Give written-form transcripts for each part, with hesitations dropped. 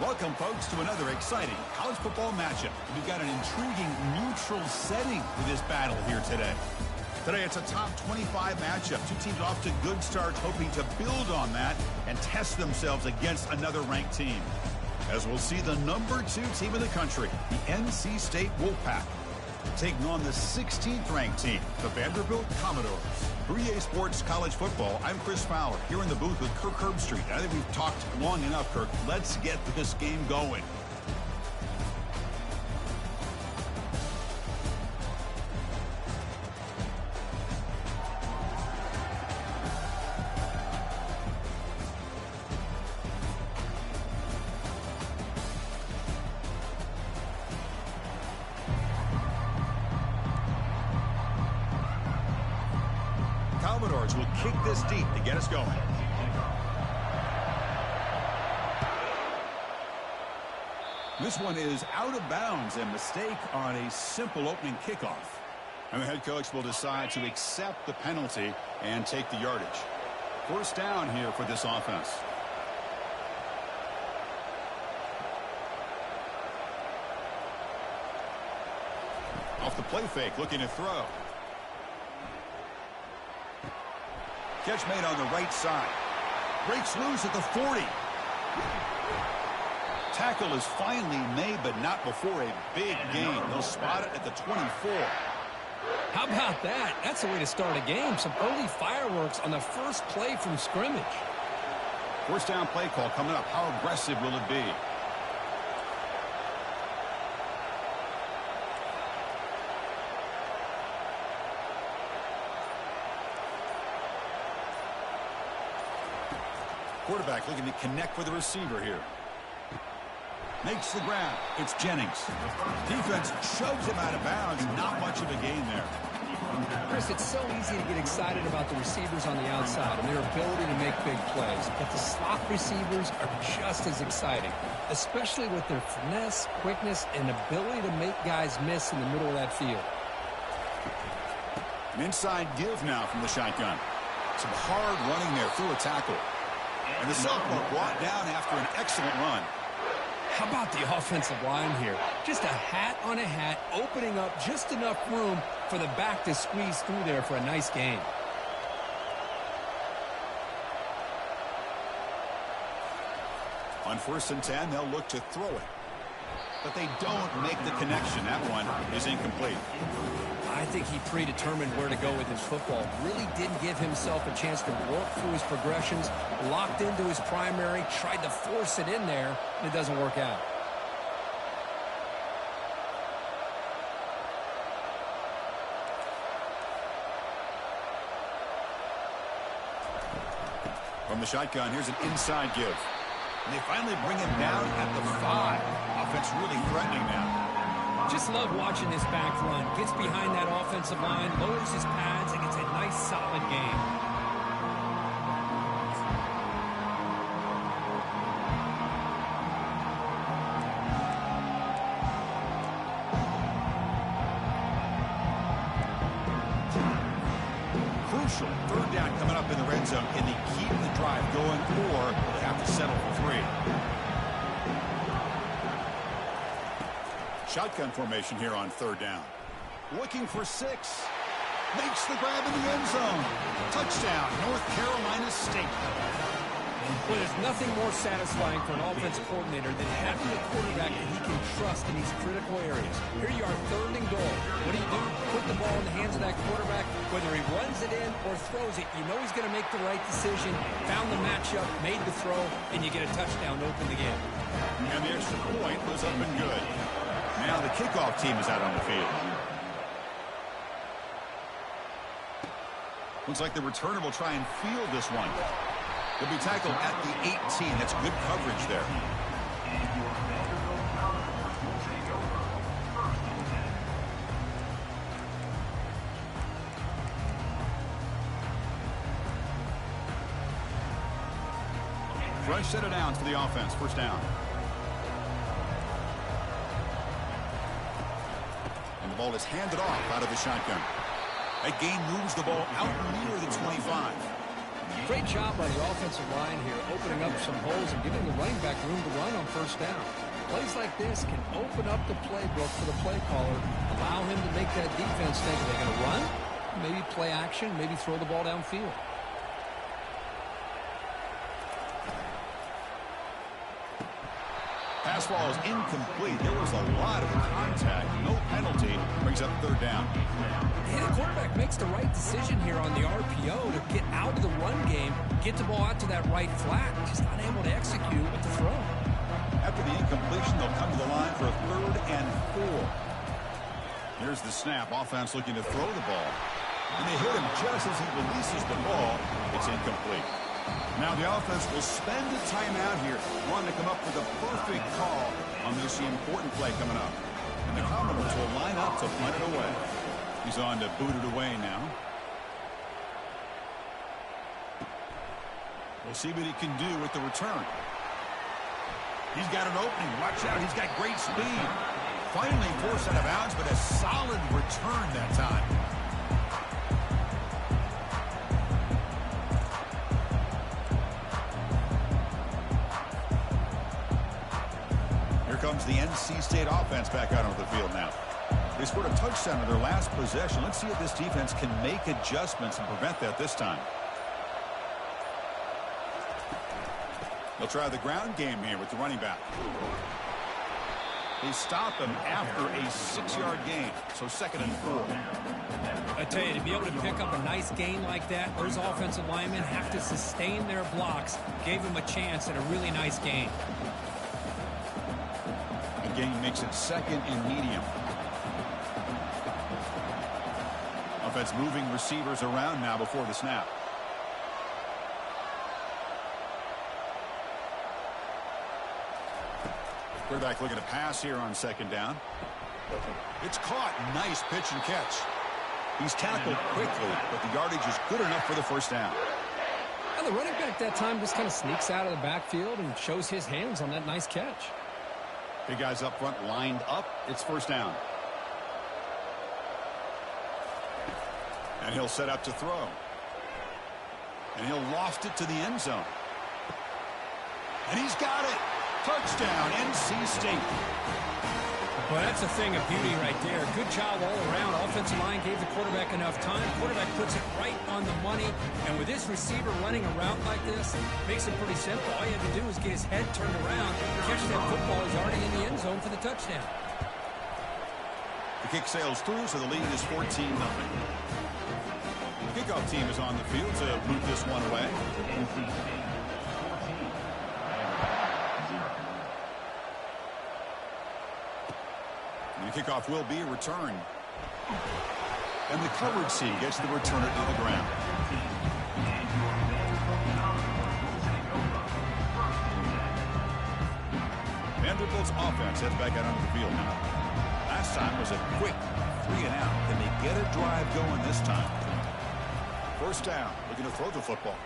Welcome, folks, to another exciting college football matchup. We've got an intriguing neutral setting for this battle here today. Today, it's a top 25 matchup. Two teams off to good starts, hoping to build on that and test themselves against another ranked team. As we'll see the number 2 team in the country, the NC State Wolfpack, taking on the 16th ranked team, the Vanderbilt Commodores. For EA Sports College Football, I'm Chris Fowler, here in the booth with Kirk Herbstreit. I think we've talked long enough, Kirk. Let's get this game going. Commodores will kick this deep to get us going. This one is out of bounds, a mistake on a simple opening kickoff. And the head coach will decide to accept the penalty and take the yardage. First down here for this offense. Off the play fake, looking to throw. Catch made on the right side. Breaks loose at the 40. Tackle is finally made, but not before a big gain. They'll spot it at the 24. How about that? That's the way to start a game. Some early fireworks on the first play from scrimmage. First down play call coming up. How aggressive will it be? Quarterback looking to connect with the receiver here. Makes the grab. It's Jennings. Defense shoves him out of bounds. Not much of a gain there. Chris, it's so easy to get excited about the receivers on the outside and their ability to make big plays. But the slot receivers are just as exciting, especially with their finesse, quickness, and ability to make guys miss in the middle of that field. An inside give now from the shotgun. Some hard running there through a tackle. And the sophomore brought down after an excellent run. How about the offensive line here? Just a hat on a hat, opening up just enough room for the back to squeeze through there for a nice gain. On 1st and 10, they'll look to throw it. But they don't make the connection. That one is incomplete. I think he predetermined where to go with his football. Really didn't give himself a chance to work through his progressions. Locked into his primary, tried to force it in there, and it doesn't work out. From the shotgun, here's an inside give. And they finally bring him down at the 5. Offense really threatening now. Just love watching this back run. Gets behind that offensive line, lowers his pads, and gets a nice solid gain. Crucial 3rd down coming up in the red zone. Can they keep the drive going, or they have to settle for 3? Shotgun formation here on 3rd down. Looking for 6. Makes the grab in the end zone. Touchdown, North Carolina State. Well, there's nothing more satisfying for an offensive coordinator than having a quarterback that he can trust in these critical areas. Here you are, 3rd and goal. What do? Put the ball in the hands of that quarterback. Whether he runs it in or throws it, you know he's going to make the right decision. Found the matchup, made the throw, and you get a touchdown to open the game. And the extra point was up and good. Now the kickoff team is out on the field. Looks like the returner will try and field this one. He'll be tackled at the 18. That's good coverage there. Fresh set of downs for the offense. First down. And the ball is handed off out of the shotgun. That gain moves the ball out near the 25. Great job by the offensive line here, opening up some holes and giving the running back room to run on first down. Plays like this can open up the playbook for the play caller, allow him to make that defense think they're going to run, maybe play action, maybe throw the ball downfield. Pass ball is incomplete. There was a lot of contact. No penalty. Brings up third down. And the quarterback makes the right decision here on the RPO to get out of the run game, get the ball out to that right flat. Just not able to execute with the throw. After the incompletion, they'll come to the line for a 3rd and 4. Here's the snap. Offense looking to throw the ball. And they hit him just as he releases the ball. It's incomplete. Now the offense will spend a timeout here, wanting to come up with a perfect call on this important play coming up. And the Commodores will line up to punt it away. He's on to boot it away now. We'll see what he can do with the return. He's got an opening. Watch out. He's got great speed. Finally forced out of bounds, but a solid return that time. Comes the NC State offense back out onto the field now. They scored a touchdown in their last possession. Let's see if this defense can make adjustments and prevent that this time. They'll try the ground game here with the running back. They stop him after a 6-yard gain, so 2nd and 4. I tell you, to be able to pick up a nice gain like that, those offensive linemen have to sustain their blocks. Gave him a chance at a really nice gain. Gain makes it 2nd and medium. Offense moving receivers around now before the snap. Quarterback looking to pass here on 2nd down. It's caught. Nice pitch and catch. He's tackled quickly, but the yardage is good enough for the 1st down. And the running back that time just kind of sneaks out of the backfield and shows his hands on that nice catch. Big guys up front lined up. It's 1st down. And he'll set up to throw. And he'll loft it to the end zone. And he's got it. Touchdown, NC State. Well, that's a thing of beauty right there. Good job all around. Offensive line gave the quarterback enough time. Quarterback puts it right on the money. And with this receiver running a route like this, makes it pretty simple. All you have to do is get his head turned around, catch that football. He's already in the end zone for the touchdown. The kick sails through, so the lead is 14-0. The kickoff team is on the field to boot this one away. And the kickoff will be a return. And the coverage C gets the returner to the ground. Vanderbilt's offense heads back out onto the field now. Last time was a quick 3 and out. Can they get a drive going this time? 1st down, looking to throw the football.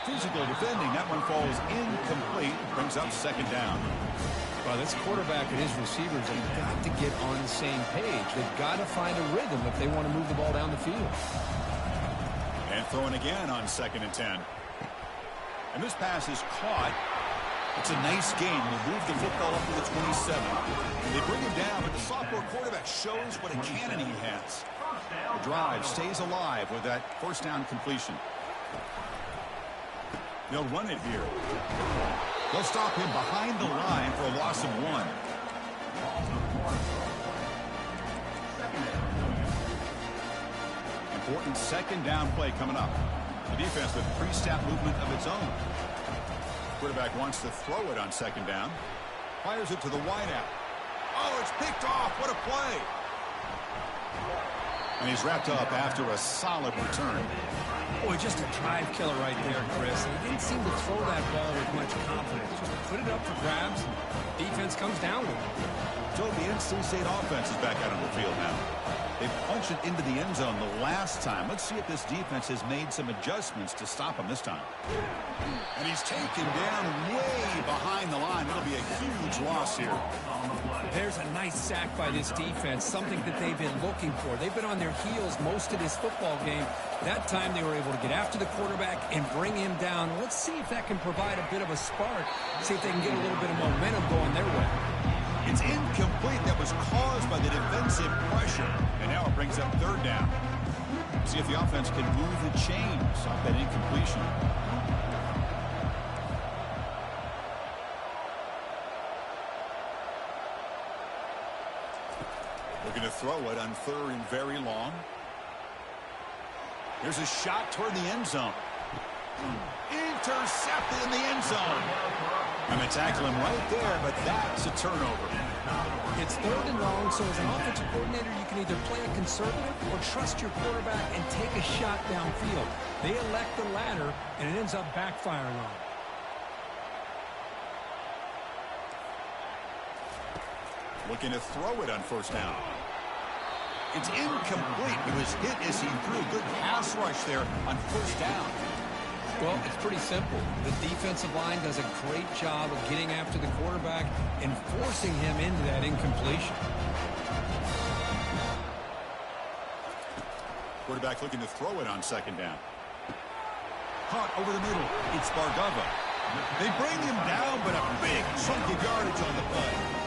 Physical defending. That one falls incomplete. Brings up 2nd down. Well, this quarterback and his receivers have got to get on the same page. They've got to find a rhythm if they want to move the ball down the field. And throwing again on 2nd and 10. And this pass is caught. It's a nice gain. They move the football up to the 27. And they bring him down, but the sophomore quarterback shows what a cannon he has. The drive stays alive with that 1st down completion. They'll run it here. They'll stop him behind the line for a loss of 1. Important 2nd down play coming up. The defense with pre-snap movement of its own. Quarterback wants to throw it on 2nd down. Fires it to the wideout. Oh, it's picked off. What a play. And he's wrapped up after a solid return. Boy, just a drive killer right there, Chris. He didn't seem to throw that ball with much confidence. Just put it up for grabs, and defense comes down with it. So the NC State offense is back out on the field now. They punched it into the end zone the last time. Let's see if this defense has made some adjustments to stop him this time. And he's taken down way behind the line. It'll be a huge loss here. There's a nice sack by this defense, something that they've been looking for. They've been on their their heels most of this football game. That time they were able to get after the quarterback and bring him down. Let's see if that can provide a bit of a spark. See if they can get a little bit of momentum going their way. It's incomplete. That was caused by the defensive pressure. And now it brings up third down. See if the offense can move the chains off that incompletion. Looking to throw it on third and very long. Here's a shot toward the end zone. Intercepted in the end zone. I'm going to tackle him right there, but that's a turnover. It's third and long, so as an offensive coordinator, you can either play it conservative or trust your quarterback and take a shot downfield. They elect the latter, and it ends up backfiring on them. Looking to throw it on first down. It's incomplete. He was hit as he threw. Good pass rush there on first down. Well, it's pretty simple. The defensive line does a great job of getting after the quarterback and forcing him into that incompletion. Quarterback looking to throw it on second down. Caught over the middle. It's Bargava. They bring him down, but a big chunk of yardage on the play.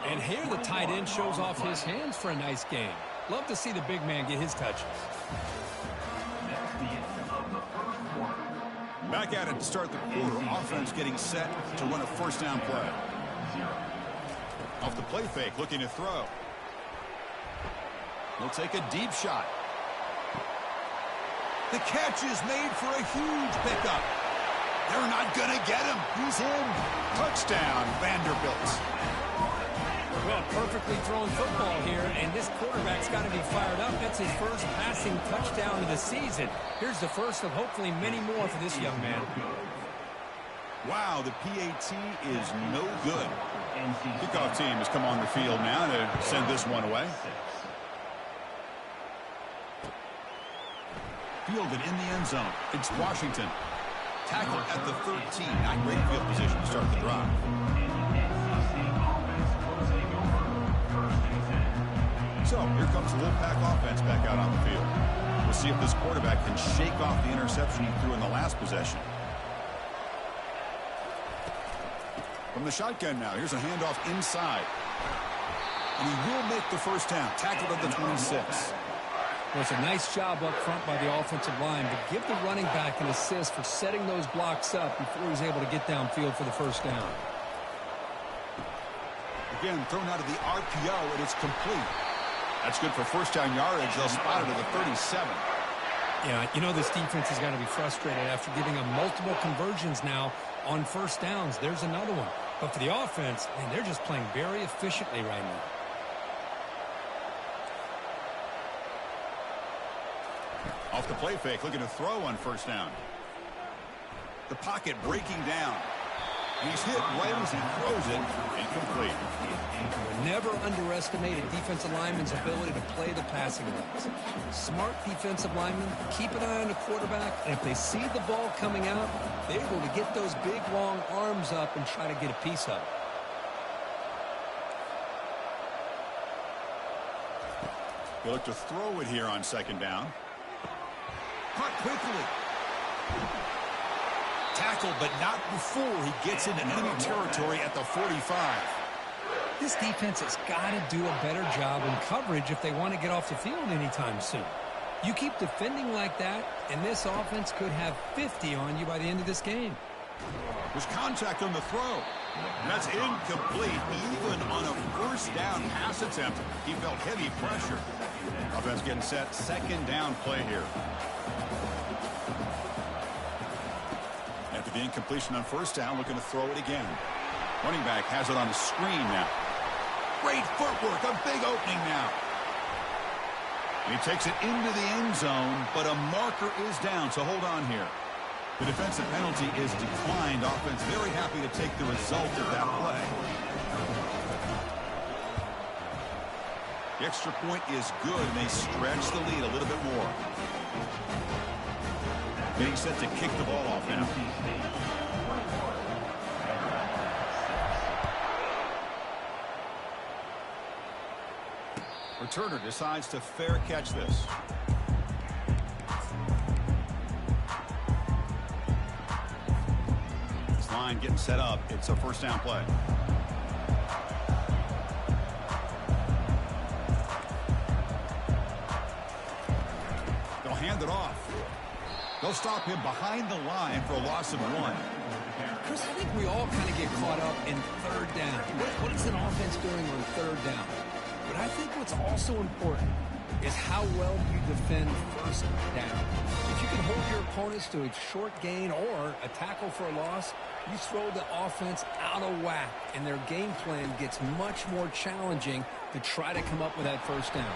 And here the tight end shows off his hands for a nice game. Love to see the big man get his touches. Back at it to start the quarter. Offense getting set to run a first down play. Off the play fake, looking to throw. He'll take a deep shot. The catch is made for a huge pickup. They're not going to get him. He's in. Touchdown, Vanderbilt. Well, perfectly thrown football here, and this quarterback's got to be fired up. That's his first passing touchdown of the season. Here's the first of hopefully many more for this young man. Wow, the PAT is no good. Kickoff team has come on the field now to send this one away. Fielded in the end zone. It's Washington. Tackle at the 13. Not great field position to start the drive. So, here comes the Wolfpack offense back out on the field. We'll see if this quarterback can shake off the interception he threw in the last possession. From the shotgun now, here's a handoff inside. And he will make the first down. Tackled at the 26. Well, it's a nice job up front by the offensive line, but give the running back an assist for setting those blocks up before he's able to get downfield for the first down. Again, thrown out of the RPO, and it's complete. That's good for first down yardage. They'll spot it at the 37. Yeah, you know this defense has got to be frustrated after giving them multiple conversions now on first downs. There's another one. But for the offense, man, they're just playing very efficiently right now. Off the play fake, looking to throw on first down. The pocket breaking down. He's hit right as he throws it. Incomplete. Never underestimate a defensive lineman's ability to play the passing lanes. Smart defensive linemen keep an eye on the quarterback, and if they see the ball coming out, they're able to get those big, long arms up and try to get a piece of it. They look to throw it here on second down. Caught quickly. Tackled, but not before he gets into enemy territory at the 45. This defense has got to do a better job in coverage if they want to get off the field anytime soon. You keep defending like that, and this offense could have 50 on you by the end of this game. There's contact on the throw. And that's incomplete. Even on a first down pass attempt, he felt heavy pressure. Offense getting set. Second down play here. After the incompletion on first down, looking to throw it again. Running back has it on the screen now. Great footwork, a big opening now. And he takes it into the end zone, but a marker is down, so hold on here. The defensive penalty is declined. Offense very happy to take the result of that play. The extra point is good, and they stretch the lead a little bit more. Getting set to kick the ball off now. Returner decides to fair catch this. This line getting set up. It's a first down play. They'll hand it off. They'll stop him behind the line for a loss of 1. Chris, I think we all kind of get caught up in third down. What is an offense doing on third down? But I think what's also important is how well you defend first down. If you can hold your opponents to a short gain or a tackle for a loss, you throw the offense out of whack, and their game plan gets much more challenging to try to come up with that first down.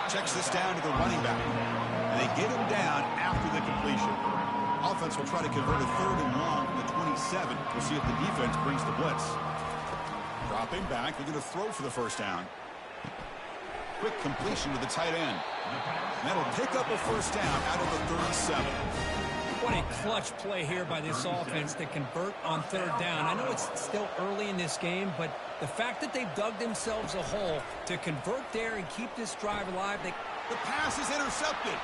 Checks this down to the running back. And they get him down after the completion. Offense will try to convert a 3rd and long from the 27. We'll see if the defense brings the blitz. Dropping back. They're going to throw for the first down. Quick completion to the tight end. And that'll pick up a first down out of the 37. What a clutch play here by this offense to convert on third down. I know it's still early in this game, but the fact that they've dug themselves a hole to convert there and keep this drive alive. The pass is intercepted.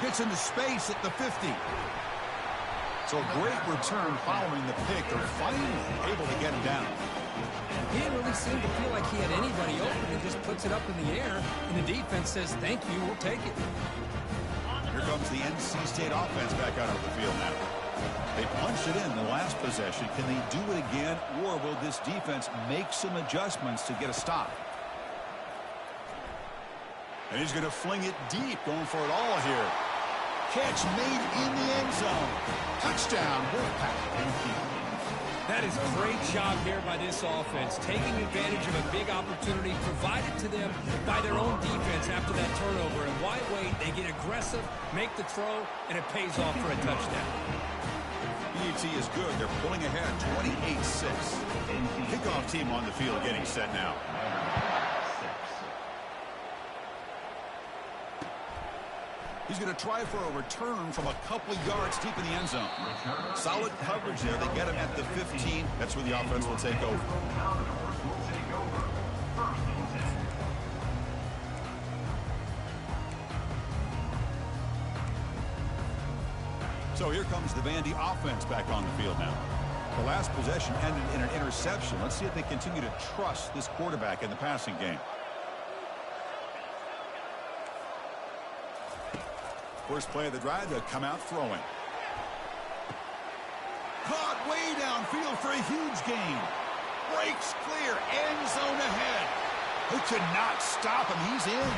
Gets into space at the 50. So a great return following the pick. They're finally able to get him down. He didn't really seem to feel like he had anybody open and just puts it up in the air, and the defense says, thank you, we'll take it. Here comes the NC State offense back out of the field now. They punched it in the last possession. Can they do it again, or will this defense make some adjustments to get a stop? And he's going to fling it deep, going for it all here. Catch made in the end zone. Touchdown, Wolfpack. That is a great job here by this offense, taking advantage of a big opportunity provided to them by their own defense after that turnover. And why wait? They get aggressive, make the throw, and it pays off for a touchdown. BAT is good. They're pulling ahead 28-6. Kickoff team on the field getting set now. He's going to try for a return from a couple of yards deep in the end zone. Solid coverage there. They get him at the 15. That's where the offense will take over. So here comes the Vandy offense back on the field now. The last possession ended in an interception. Let's see if they continue to trust this quarterback in the passing game. First play of the drive, they'll come out throwing. Caught way downfield for a huge gain. Breaks clear, end zone ahead. Who could not stop him? He's in.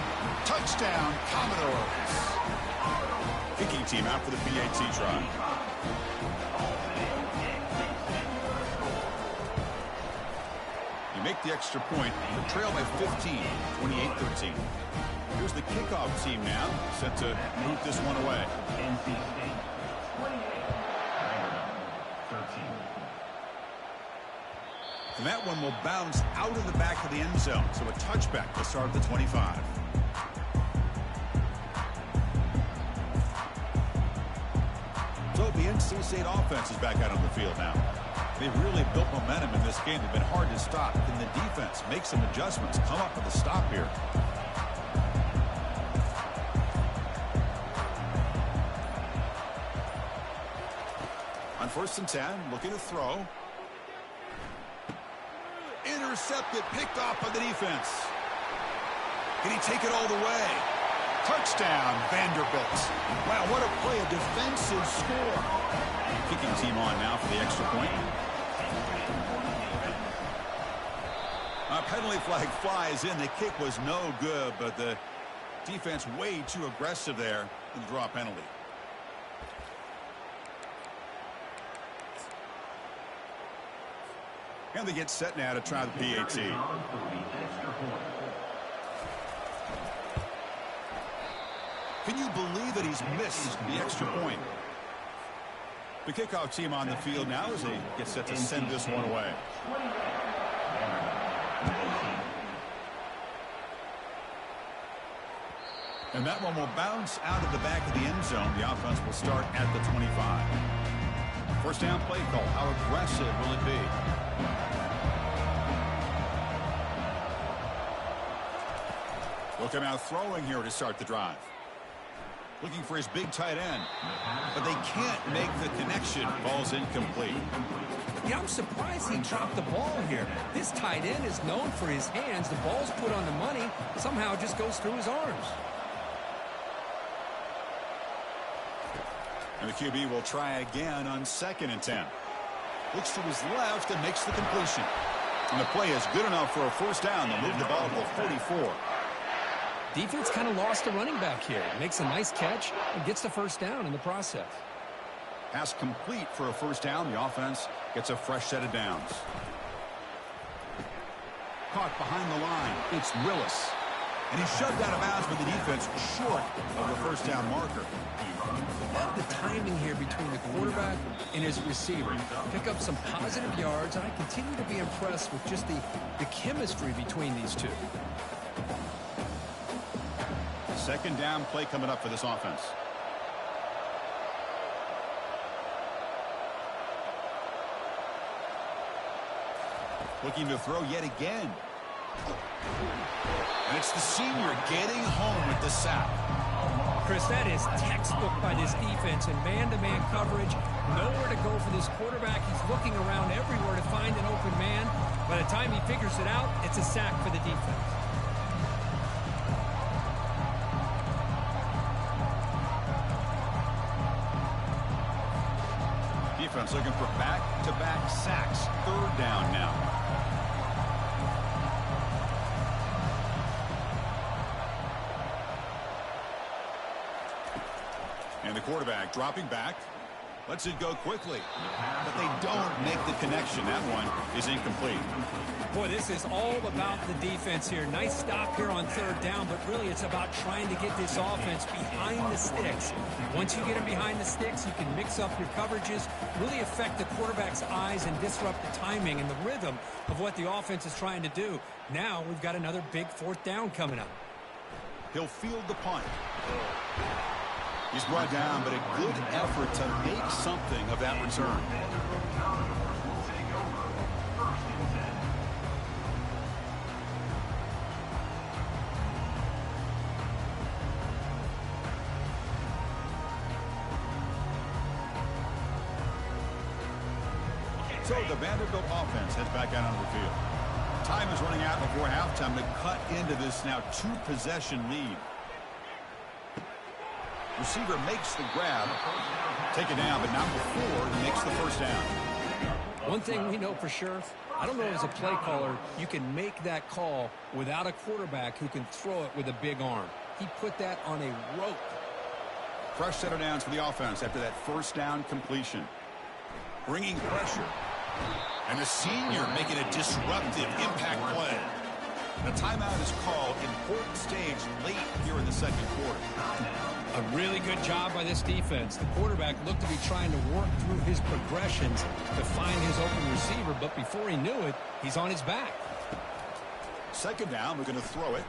Touchdown, Commodores. Kicking team out for the PAT try. You make the extra point. The trail by 15, 28-13. Here's the kickoff team now, set to move this one away. NC State, 28, 13. And that one will bounce out of the back of the end zone, so a touchback to start at the 25. So the NC State offense is back out on the field now. They've really built momentum in this game. They've been hard to stop. Can the defense make some adjustments, come up with a stop here? On 1st and 10, looking to throw. Intercepted, picked off by the defense. Can he take it all the way? Touchdown, Vanderbilt. Wow, what a play, a defensive score. Kicking team on now for the extra point. A penalty flag flies in. The kick was no good, but the defense way too aggressive there in the draw penalty. And they get set now to try the PAT. Can you believe that he's missed the extra point? The kickoff team on the field now as they get set to send this one away. And that one will bounce out of the back of the end zone. The offense will start at the 25. First down play call. How aggressive will it be? He'll come out throwing here to start the drive. Looking for his big tight end, but they can't make the connection. Ball's incomplete. Yeah, I'm surprised he dropped the ball here. This tight end is known for his hands. The ball's put on the money. Somehow it just goes through his arms. And the QB will try again on 2nd and 10. Looks to his left and makes the completion. And the play is good enough for a first down. They'll move the ball to the 44. Defense kind of lost a running back here. Makes a nice catch and gets the first down in the process. Pass complete for a first down. The offense gets a fresh set of downs. Caught behind the line. It's Willis. And he's shoved out of bounds for the defense short of the first down marker. Love the timing here between the quarterback and his receiver. Pick up some positive yards, and I continue to be impressed with just the chemistry between these two. 2nd down play coming up for this offense. Looking to throw yet again. And it's the senior getting home with the sack. Chris, that is textbook by this defense in man-to-man coverage. Nowhere to go for this quarterback. He's looking around everywhere to find an open man. By the time he figures it out, it's a sack for the defense. Defense looking for back-to-back sacks. 3rd down now. And the quarterback dropping back. Lets it go quickly. But they don't make the connection. That one is incomplete. Boy, this is all about the defense here. Nice stop here on 3rd down, but really it's about trying to get this offense behind the sticks. Once you get them behind the sticks, you can mix up your coverages, really affect the quarterback's eyes and disrupt the timing and the rhythm of what the offense is trying to do. Now we've got another big 4th down coming up. He'll field the punt. He's brought down, but a good effort to make something of that return. So the Vanderbilt offense heads back out on the field. Time is running out before halftime to cut into this now 2-possession lead. Receiver makes the grab. Take it down, but not before he makes the first down. One thing we know for sure, I don't know as a play caller, you can make that call without a quarterback who can throw it with a big arm. He put that on a rope. Fresh set of downs for the offense after that first down completion. Bringing pressure. And the senior making a disruptive impact play. The timeout is called. Important stage late here in the 2nd quarter. A really good job by this defense. The quarterback looked to be trying to work through his progressions to find his open receiver, but before he knew it, he's on his back. 2nd down, we're going to throw it.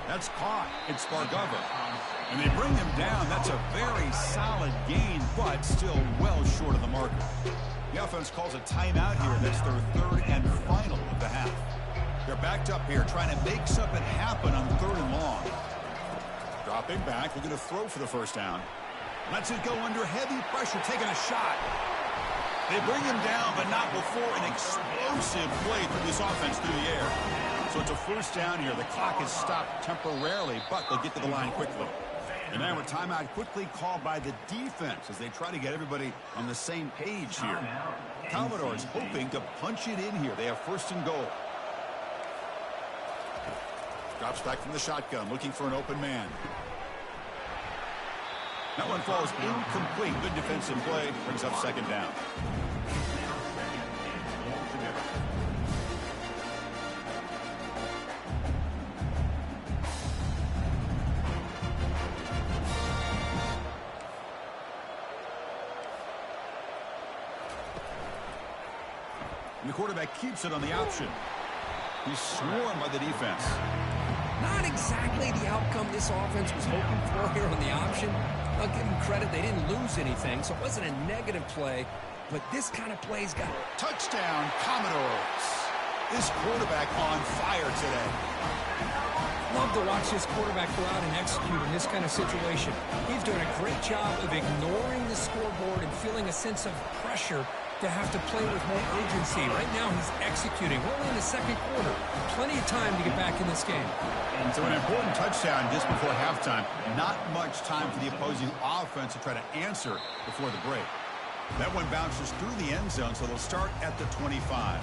That's caught. It's Spargova. And they bring him down. That's a very solid gain, but still well short of the marker. The offense calls a timeout here. That's their 3rd and final of the half. They're backed up here trying to make something happen on 3rd and long. Dropping back, looking to throw for the first down. Lets it go under heavy pressure, taking a shot. They bring him down, but not before an explosive play from this offense through the air. So it's a first down here. The clock is stopped temporarily, but they'll get to the line quickly. And now a timeout quickly called by the defense as they try to get everybody on the same page here. Commodores hoping to punch it in here. They have 1st and goal. Drops back from the shotgun, looking for an open man. That one falls incomplete. Good defensive play. Brings up 2nd down. And the quarterback keeps it on the option. He's swarmed by the defense. Not exactly the outcome this offense was hoping for here on the option. I'll give them credit. They didn't lose anything, so it wasn't a negative play. But this kind of play's got touchdown, Commodores. This quarterback on fire today. Love to watch this quarterback go out and execute in this kind of situation. He's doing a great job of ignoring the scoreboard and feeling a sense of pressure to have to play with more urgency. Right now, he's executing. We're only in the second quarter. Plenty of time to get back in this game. So an important touchdown just before halftime. Not much time for the opposing offense to try to answer before the break. That one bounces through the end zone, so they'll start at the 25.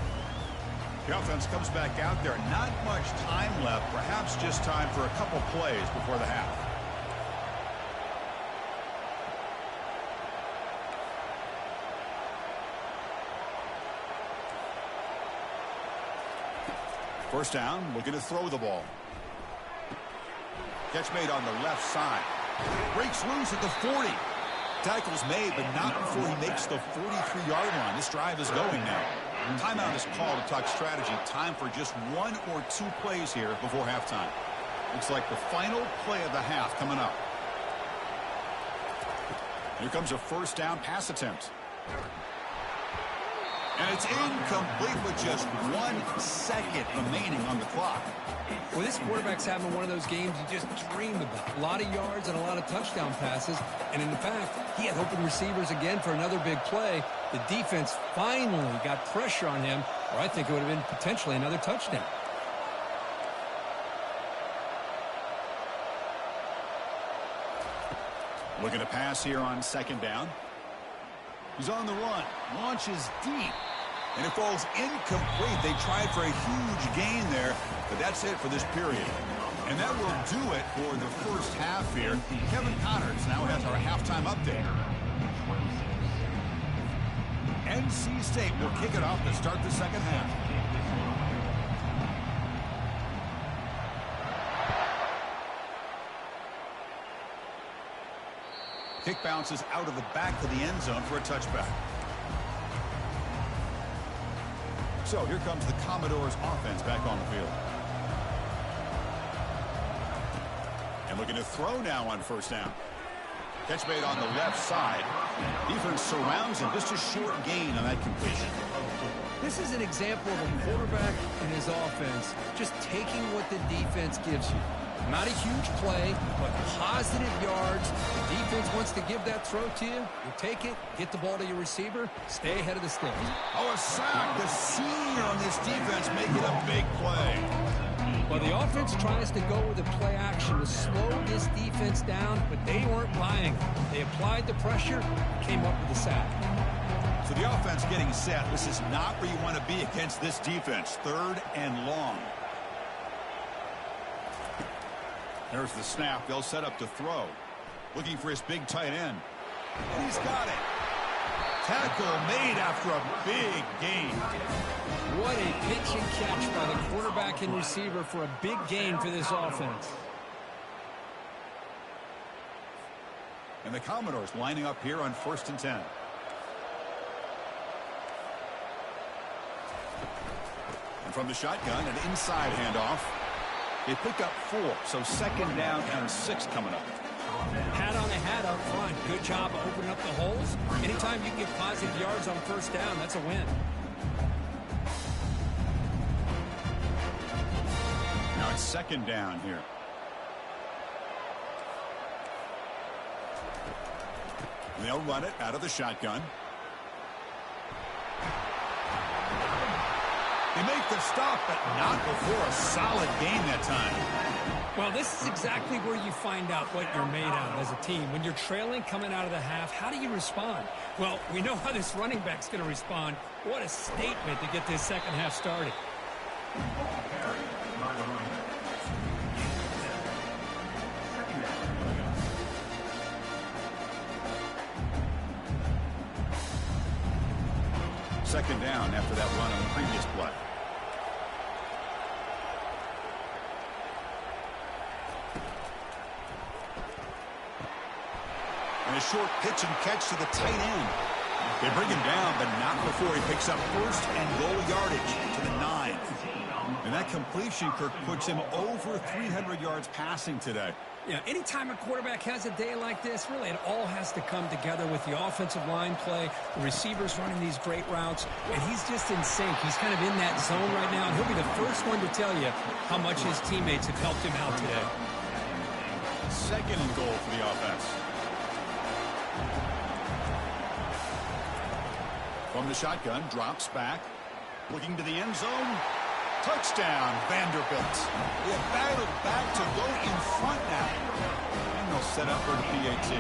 The offense comes back out there. Not much time left. Perhaps just time for a couple plays before the half. First down, looking to throw the ball. Catch made on the left side. Breaks loose at the 40. Tackle's made, but not before he makes the 43-yard line. This drive is going now. Timeout is called to talk strategy. Time for just one or two plays here before halftime. Looks like the final play of the half coming up. Here comes a first down pass attempt. And it's incomplete with just 1 second remaining on the clock. Well, this quarterback's having one of those games you just dream about. A lot of yards and a lot of touchdown passes. And in fact, he had open receivers again for another big play. The defense finally got pressure on him, or I think it would have been potentially another touchdown. Looking to pass here on second down. He's on the run. Launches deep. And it falls incomplete. They tried for a huge gain there, but that's it for this period. And that will do it for the first half here. Kevin Connors now has our halftime update. NC State will kick it off to start the second half. Kick bounces out of the back of the end zone for a touchback. So here comes the Commodores offense back on the field. And looking to throw now on first down. Catch made on the left side. Defense surrounds him. Just a short gain on that completion. This is an example of a quarterback and his offense just taking what the defense gives you. Not a huge play, but positive yards. The defense wants to give that throw to you. You take it, get the ball to your receiver, stay ahead of the sticks. Oh, a sack. The senior on this defense making a big play. Well, the offense tries to go with a play action to slow this defense down, but they weren't buying it. They applied the pressure, came up with the sack. So the offense getting set. This is not where you want to be against this defense. Third and long. There's the snap. They'll set up to throw. Looking for his big tight end. And he's got it. Tackle made after a big gain. What a pitch and catch by the quarterback and receiver for a big gain for this offense. And the Commodores lining up here on 1st and 10. And from the shotgun, an inside handoff. They pick up 4, so second down and 6 coming up. Hat on a hat up front. Good job of opening up the holes. Anytime you can get positive yards on first down, that's a win. Now it's second down here. And they'll run it out of the shotgun. They make the stop, but not before a solid gain that time. Well, this is exactly where you find out what you're made out of as a team. When you're trailing coming out of the half, how do you respond? Well, we know how this running back's going to respond. What a statement to get this second half started. Second down after that run on the previous play. And a short pitch and catch to the tight end. They bring him down, but not before he picks up first and goal yardage to the 9. And that completion, Kirk, puts him over 300 yards passing today. Yeah, anytime a quarterback has a day like this, really it all has to come together with the offensive line play, the receivers running these great routes, and he's just in sync. He's kind of in that zone right now, and he'll be the first one to tell you how much his teammates have helped him out today. Second and goal for the offense. From the shotgun, drops back, looking to the end zone. Touchdown, Vanderbilt. They have battled back to go in front now. And they'll set up for the PAT.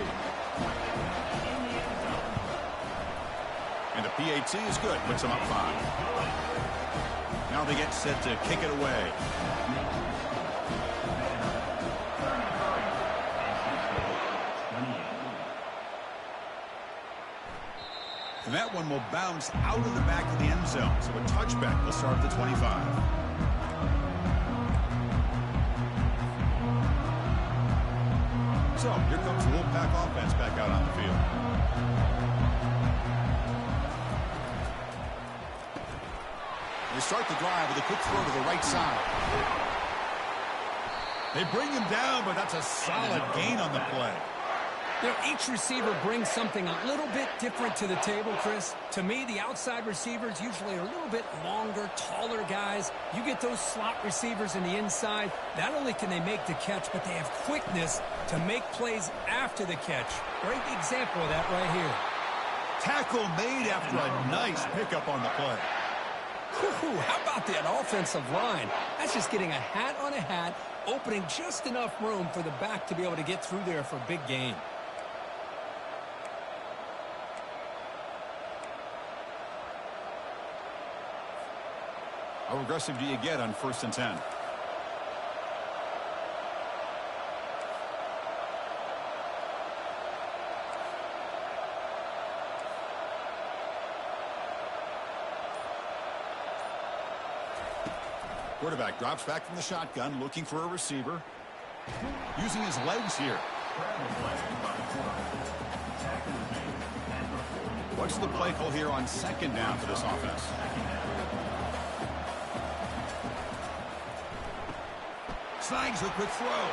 And the PAT is good. Puts them up 5. Now they get set to kick it away. And that one will bounce out of the back of the end zone. So a touchback will start at the 25. So here comes the Wolfpack offense back out on the field. They start the drive with a quick throw to the right side. They bring him down, but that's a solid gain on the play. You know, each receiver brings something a little bit different to the table, Chris. To me, the outside receivers usually are a little bit longer, taller guys. You get those slot receivers in the inside, not only can they make the catch, but they have quickness to make plays after the catch. Great example of that right here. Tackle made after a nice pickup on the play. Whew, how about that offensive line? That's just getting a hat on a hat, opening just enough room for the back to be able to get through there for a big gain. How aggressive do you get on 1st and 10? Quarterback drops back from the shotgun, looking for a receiver. Using his legs here. What's the play call here on 2nd down for this offense? Snags a quick throw.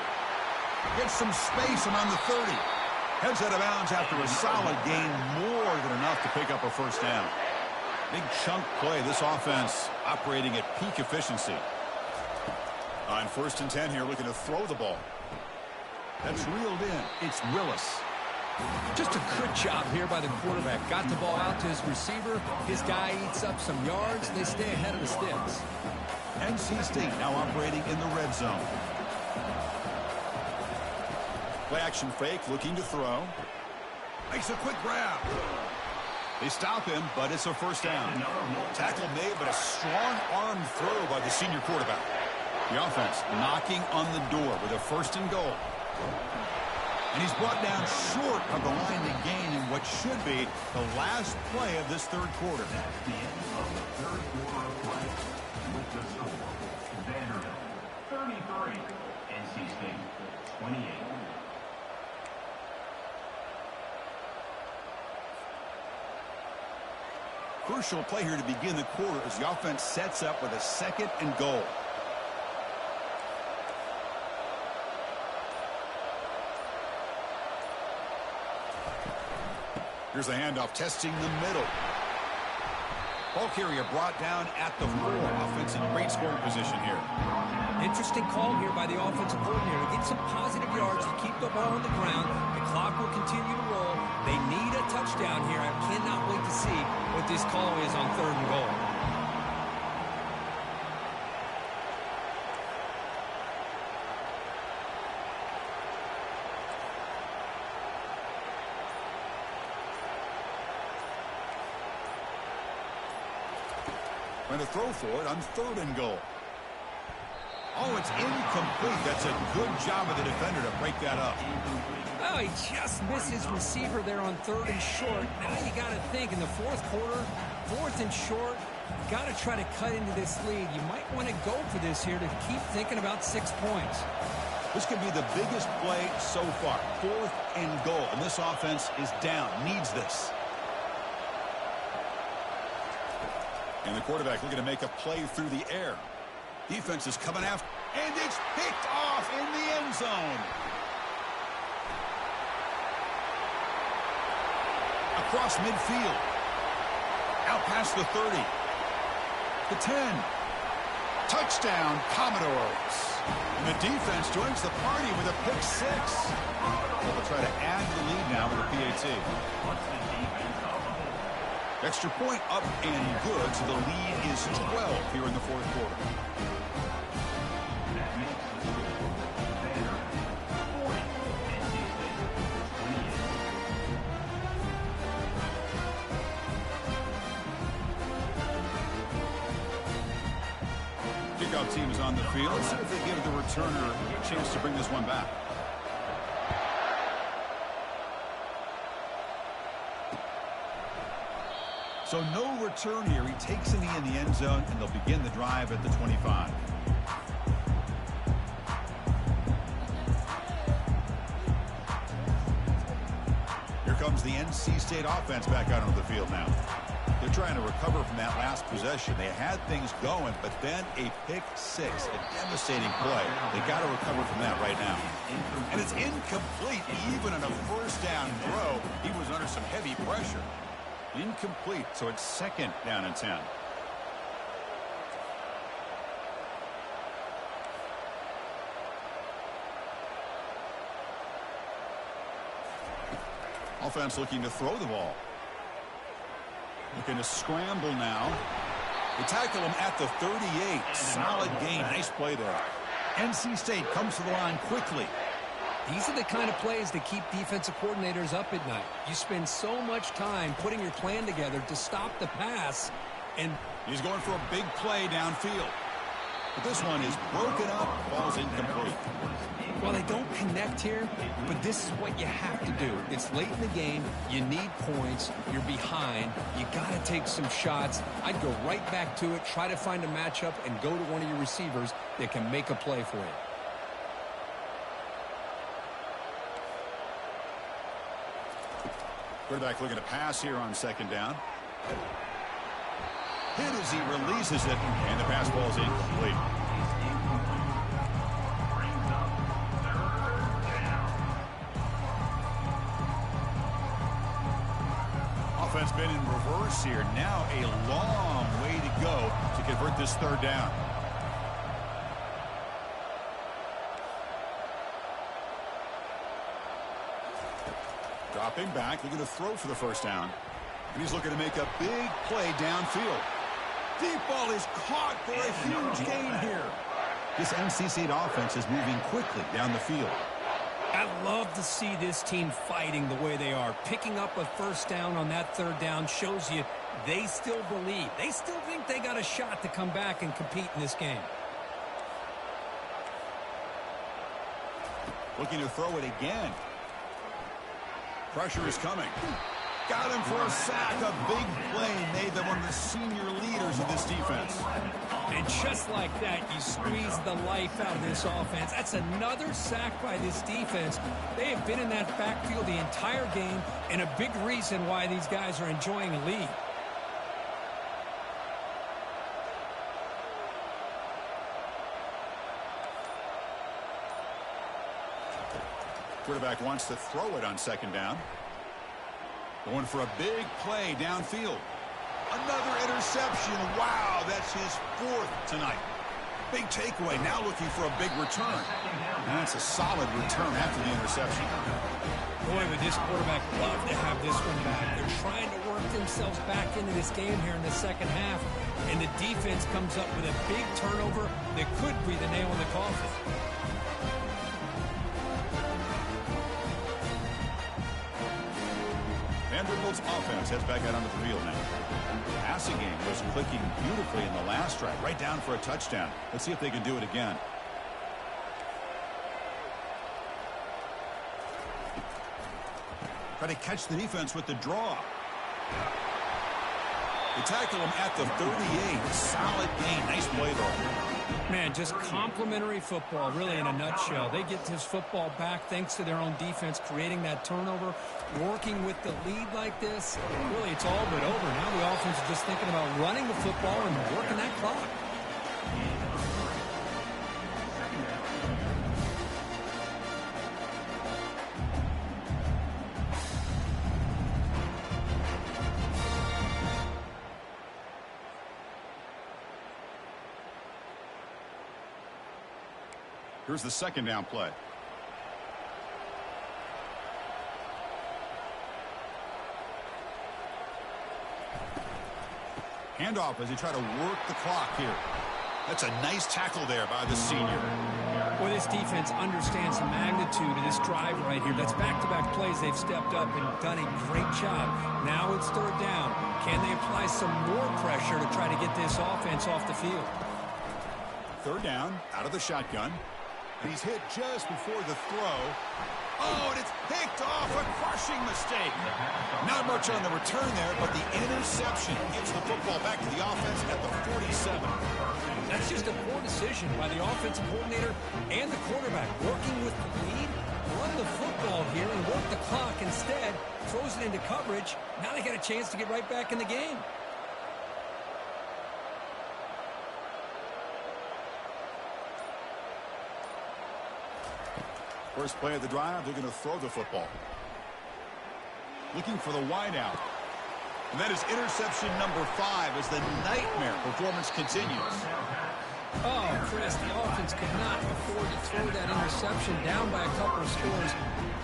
Gets some space around the 30. Heads out of bounds after a solid gain, more than enough to pick up a 1st down. Big chunk play. This offense operating at peak efficiency. On 1st and 10 here, looking to throw the ball. That's reeled in. It's Willis. Just a good job here by the quarterback. Got the ball out to his receiver. His guy eats up some yards. They stay ahead of the sticks. NC State now operating in the red zone. Play action fake, looking to throw. Makes a quick grab. They stop him, but it's a 1st down. Tackle made, but a strong arm throw by the senior quarterback. The offense knocking on the door with a 1st and goal. And he's brought down short of the line to gain in what should be the last play of this 3rd quarter. At the end of the 3rd quarter of play, with the score, Vanderbilt 33, NC State 28. Crucial play here to begin the quarter as the offense sets up with a 2nd and goal. Here's the handoff, testing the middle. Ball carrier brought down at the 4. Offense in great scoring position here. Interesting call here by the offensive coordinator. Get some positive yards to keep the ball on the ground. The clock will continue to roll. They need a touchdown here. I cannot wait to see what this call is on 3rd and goal. Trying to throw for it on 3rd and goal. Oh, it's incomplete. That's a good job of the defender to break that up. Oh, he just missed his receiver there on 3rd and short. Now you got to think in the 4th quarter, 4th and short, you got to try to cut into this lead. You might want to go for this here to keep thinking about 6 points. This could be the biggest play so far. 4th and goal. And this offense is down. Needs this. And the quarterback looking to make a play through the air. Defense is coming after, and it's picked off in the end zone. Across midfield. Out past the 30. The 10. Touchdown, Commodores. And the defense joins the party with a pick 6. They'll try to add to the lead now with a PAT. Extra point up and good, so the lead is 12 here in the fourth quarter. Kickoff team is on the field. Let's see if they give the returner a chance to bring this one back. So no return here. He takes in the end zone, and they'll begin the drive at the 25. Here comes the NC State offense back out onto the field now. They're trying to recover from that last possession. They had things going, but then a pick 6, a devastating play. They got to recover from that right now. And it's incomplete. Even on a first down throw, he was under some heavy pressure. Incomplete, so it's second down and 10. Offense looking to throw the ball. Looking to scramble now. They tackle him at the 38. Solid gain. Nice play there. NC State comes to the line quickly. These are the kind of plays that keep defensive coordinators up at night. You spend so much time putting your plan together to stop the pass, and he's going for a big play downfield. But this one is broken up, ball's incomplete. Well, they don't connect here, but this is what you have to do. It's late in the game. You need points. You're behind. You got to take some shots. I'd go right back to it, try to find a matchup, and go to one of your receivers that can make a play for you. Quarterback looking to pass here on second down. Hit as he releases it, and the pass ball is incomplete. Offense been in reverse here. Now a long way to go to convert this third down. Dropping back, looking to throw for the first down. And he's looking to make a big play downfield. Deep ball is caught for a huge gain here. This NC State offense is moving quickly down the field. I love to see this team fighting the way they are. Picking up a first down on that third down shows you they still believe. They still think they got a shot to come back and compete in this game. Looking to throw it again. Pressure is coming. Got him for a sack. A big play made them one of the senior leaders of this defense. And just like that, you squeeze the life out of this offense. That's another sack by this defense. They have been in that backfield the entire game, and a big reason why these guys are enjoying a lead. Quarterback wants to throw it on second down. Going for a big play downfield. Another interception. Wow, that's his 4th tonight. Big takeaway. Now looking for a big return. And that's a solid return after the interception. Boy, would this quarterback love to have this one back. They're trying to work themselves back into this game here in the second half. And the defense comes up with a big turnover that could be the nail in the coffin. Vanderbilt's offense heads back out onto the field now. The passing game was clicking beautifully in the last drive, right down for a touchdown. Let's see if they can do it again. Try to catch the defense with the draw. They tackle him at the 38. Solid gain. Nice play though. Man, just complimentary football, really, in a nutshell. They get this football back thanks to their own defense, creating that turnover, working with the lead like this. Really, it's all but over. Now the offense is just thinking about running the football and working that clock. Here's the second down play. Handoff as he try to work the clock here. That's a nice tackle there by the senior. Well, this defense understands the magnitude of this drive right here. That's back-to-back plays. They've stepped up and done a great job. Now it's third down. Can they apply some more pressure to try to get this offense off the field? Third down, out of the shotgun. And he's hit just before the throw. Oh, and it's picked off. A crushing mistake. Not much on the return there, but the interception gets the football back to the offense at the 47. That's just a poor decision by the offensive coordinator and the quarterback. Working with the lead, run the football here and work the clock. Instead, throws it into coverage. Now they got a chance to get right back in the game. First play of the drive, they're going to throw the football. Looking for the wideout. And that is interception number 5 as the nightmare performance continues. Oh, Chris, the offense could not afford to throw that interception down by a couple of scores.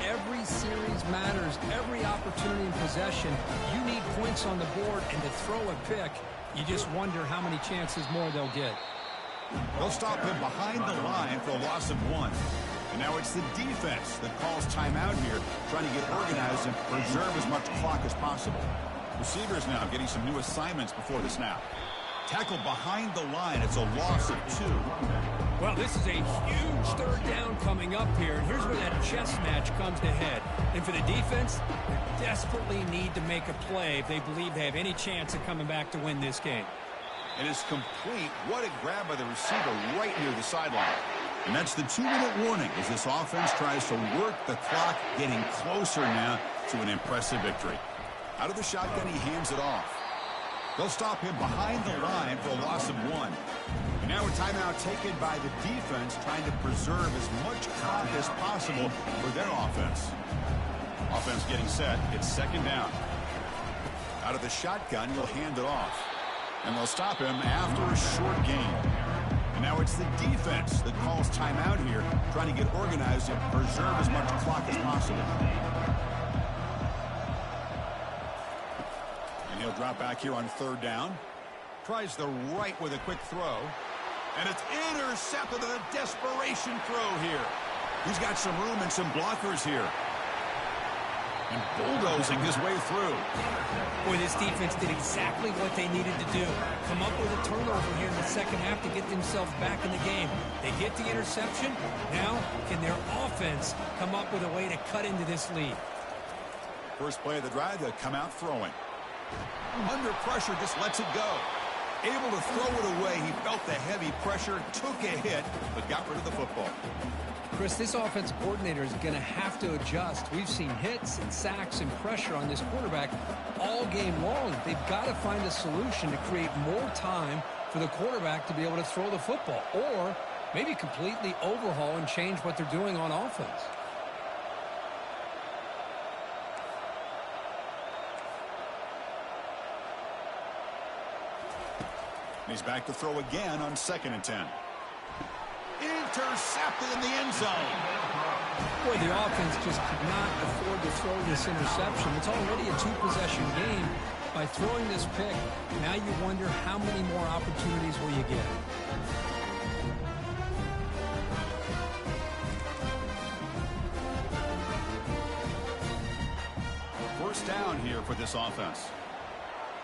Every series matters. Every opportunity in possession. You need points on the board, and to throw a pick, you just wonder how many chances more they'll get. They'll stop him behind the line for a loss of 1. And now it's the defense that calls timeout here, trying to get organized and preserve as much clock as possible. Receivers now getting some new assignments before the snap. Tackle behind the line. It's a loss of 2. Well, this is a huge third down coming up here. And here's where that chess match comes to head. And for the defense, they desperately need to make a play if they believe they have any chance of coming back to win this game. It is complete. What a grab by the receiver right near the sideline. And that's the 2-minute warning as this offense tries to work the clock, getting closer now to an impressive victory. Out of the shotgun, he hands it off. They'll stop him behind the line for a loss of 1. And now a timeout taken by the defense, trying to preserve as much clock as possible for their offense. Offense getting set. It's second down. Out of the shotgun, he'll hand it off. And they'll stop him after a short gain. And now it's the defense that calls timeout here, trying to get organized and preserve as much clock as possible. And he'll drop back here on third down. Tries the right with a quick throw. And it's intercepted in a desperation throw here. He's got some room and some blockers here. And bulldozing his way through. Boy, this defense did exactly what they needed to do. Come up with a turnover here in the second half to get themselves back in the game. They get the interception. Now, can their offense come up with a way to cut into this lead? First play of the drive, they'll come out throwing. Under pressure, just lets it go. Able to throw it away. He felt the heavy pressure, took a hit, but got rid of the football. Chris, this offensive coordinator is going to have to adjust. We've seen hits and sacks and pressure on this quarterback all game long. They've got to find a solution to create more time for the quarterback to be able to throw the football, or maybe completely overhaul and change what they're doing on offense. He's back to throw again on 2nd and 10. Intercepted in the end zone. Boy, the offense just could not afford to throw this interception. It's already a 2-possession game. By throwing this pick, now you wonder how many more opportunities will you get. First down here for this offense.